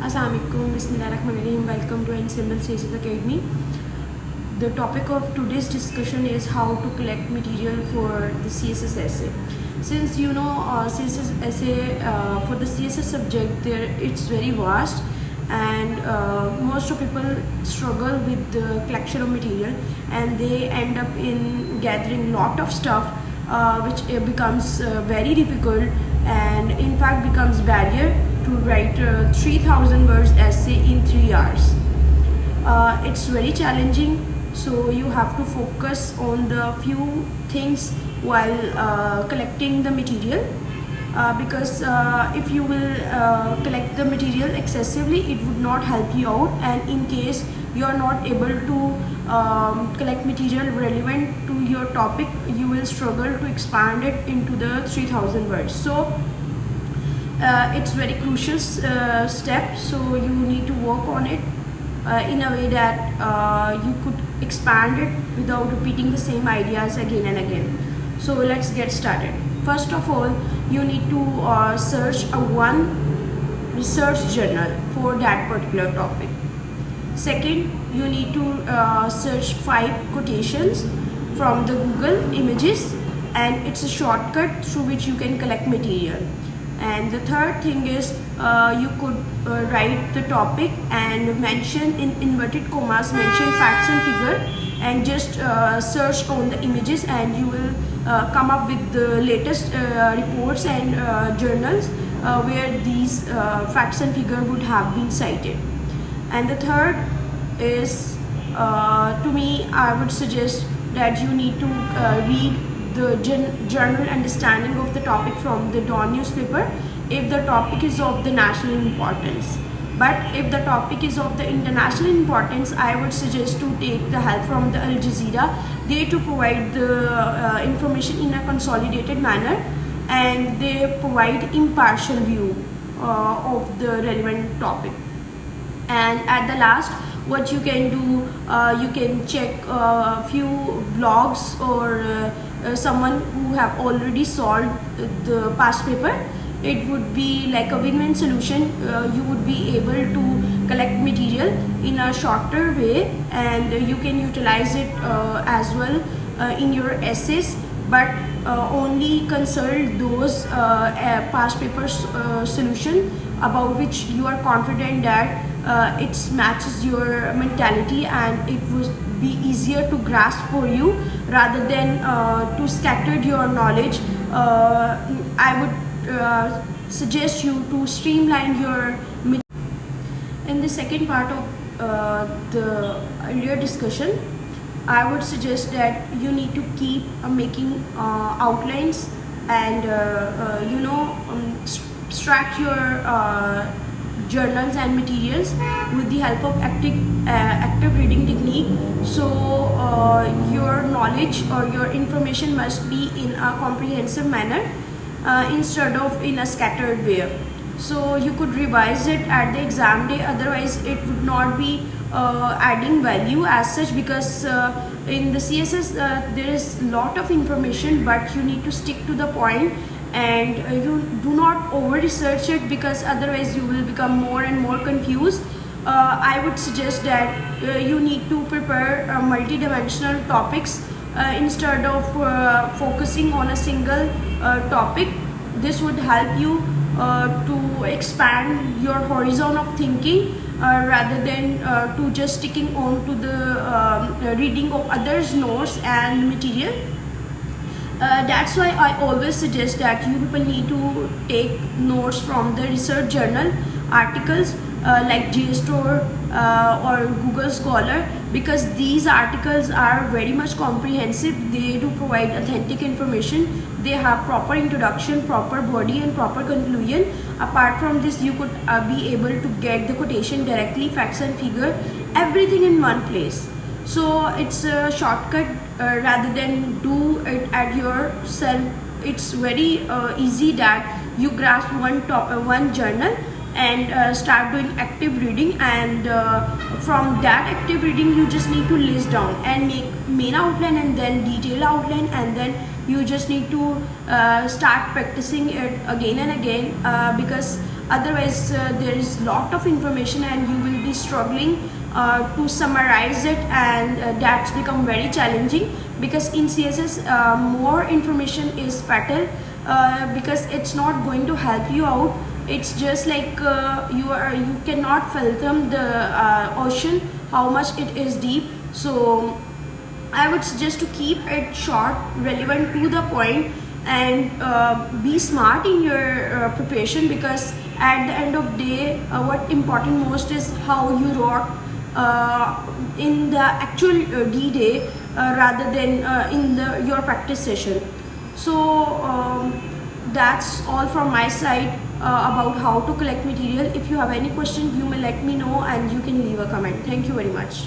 Assalamualaikum, Bismillahirrahmanirrahim. Welcome to Ensemble Stages Academy. The topic of today's discussion is how to collect material for the CSS essay. Since you know CSS essay for the CSS subject, it's very vast, and most of people struggle with the collection of material, and they end up in gathering lot of stuff, which becomes very difficult, and in fact becomes barrier to write 3000 words essay in 3 hours. It's very challenging, so you have to focus on the few things while collecting the material, because if you will collect the material excessively, it would not help you out, and in case you are not able to collect material relevant to your topic, you will struggle to expand it into the 3000 words. So it's very crucial step, so you need to work on it in a way that you could expand it without repeating the same ideas again and again. So let's get started. First of all, you need to search one research journal for that particular topic. Second, you need to search 5 quotations from the Google Images, and it's a shortcut through which you can collect material. And the third thing is you could write the topic and mention in inverted commas, mention facts and figure, and just search on the images, and you will come up with the latest reports and journals where these facts and figure would have been cited. And the third is, to me, I would suggest that you need to read the general understanding of the topic from the Dawn newspaper if the topic is of the national importance. But if the topic is of the international importance, I would suggest to take the help from the Al Jazeera. They to provide the information in a consolidated manner, and they provide impartial view of the relevant topic. And at the last, what you can do, you can check a few blogs or someone who have already solved the past paper. It would be like a win-win solution. You would be able to collect material in a shorter way, and you can utilize it as well in your essays, but only consult those past paper solution about which you are confident that it matches your mentality and it would be easier to grasp for you rather than to scatter your knowledge. I would suggest you to streamline your. In the second part of the earlier discussion, I would suggest that you need to keep making outlines and extract your journals and materials with the help of active reading technique. So your knowledge or your information must be in a comprehensive manner instead of in a scattered way. So you could revise it at the exam day, otherwise it would not be adding value as such, because in the CSS there is lot of information, but you need to stick to the point, and you do not over research it, because otherwise you will become more and more confused. I would suggest that you need to prepare multi-dimensional topics instead of focusing on a single topic. This would help you to expand your horizon of thinking rather than to just sticking on to the reading of others' notes and material. That's why I always suggest that you people need to take notes from the research journal articles like JSTOR or Google Scholar, because these articles are very much comprehensive. They do provide authentic information. They have proper introduction, proper body, and proper conclusion. Apart from this, you could be able to get the quotation directly, facts and figure, everything in one place. So it's a shortcut rather than do it at yourself. It's very easy that you grasp one journal and start doing active reading, and from that active reading you just need to list down and make main outline and then detail outline, and then you just need to start practicing it again and again, because otherwise there is lot of information and you will be struggling to summarize it, and that's become very challenging, because in CSS more information is better, because it's not going to help you out. It's just like you cannot fathom the ocean, how much it is deep. So I would suggest to keep it short, relevant, to the point, and be smart in your preparation, because at the end of the day what important most is how you wrote in the actual D-Day rather than in your practice session. So that's all from my side about how to collect material. If you have any question, you may let me know and you can leave a comment. Thank you very much.